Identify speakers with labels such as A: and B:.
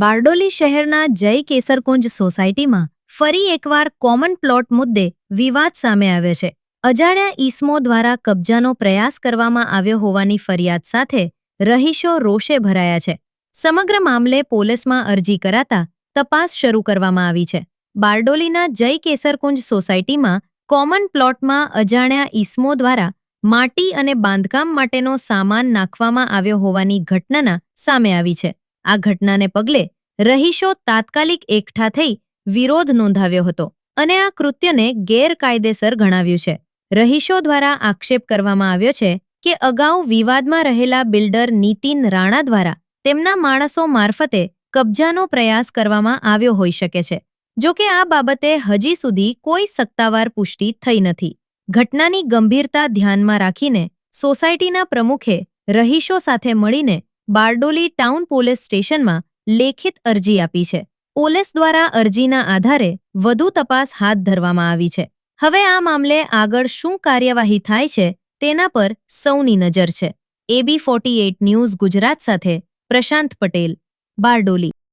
A: બારડોલી શહેરના જય કેસરકુંજ સોસાયટીમાં ફરી એકવાર કોમન પ્લોટ મુદ્દે વિવાદ સામે આવ્યો છે. અજાણ્યા ઈસમો દ્વારા કબજાનો પ્રયાસ કરવામાં આવ્યો હોવાની ફરિયાદ સાથે રહીશો રોષે ભરાયા છે. સમગ્ર મામલે પોલીસમાં અરજી કરાતા તપાસ શરૂ કરવામાં આવી છે. બારડોલીના જય કેસરકુંજ સોસાયટીમાં કોમન પ્લોટમાં અજાણ્યા ઈસમો દ્વારા માટી અને બાંધકામ માટેનો સામાન નાખવામાં આવ્યો હોવાની ઘટના સામે આવી છે. આ ઘટનાને પગલે રહીશો તાત્કાલિક એકઠા થઈ વિરોધ નોંધાવ્યો હતો અને આ કૃત્યને ગેરકાયદેસર ગણાવ્યું છે. રહીશો દ્વારા આક્ષેપ કરવામાં આવ્યો છે કે અગાઉ વિવાદમાં રહેલા બિલ્ડર નીતિન રાણા દ્વારા તેમના માણસો મારફતે કબજાનો પ્રયાસ કરવામાં આવ્યો હોઈ શકે છે. જો કે આ બાબતે હજી સુધી કોઈ સત્તાવાર પુષ્ટિ થઈ નથી. ઘટનાની ગંભીરતા ધ્યાનમાં રાખીને સોસાયટીના પ્રમુખે રહીશો સાથે મળીને બારડોલી ટાઉન પોલીસ સ્ટેશનમાં લેખિત અરજી આપી છે. પોલીસ દ્વારા અરજીના આધારે વધુ તપાસ હાથ ધરવામાં આવી છે. હવે આ મામલે આગળ શું કાર્યવાહી થાય છે તેના પર સૌની નજર છે. AB48 ન્યૂઝ ગુજરાત સાથે પ્રશાંત પટેલ, બારડોલી.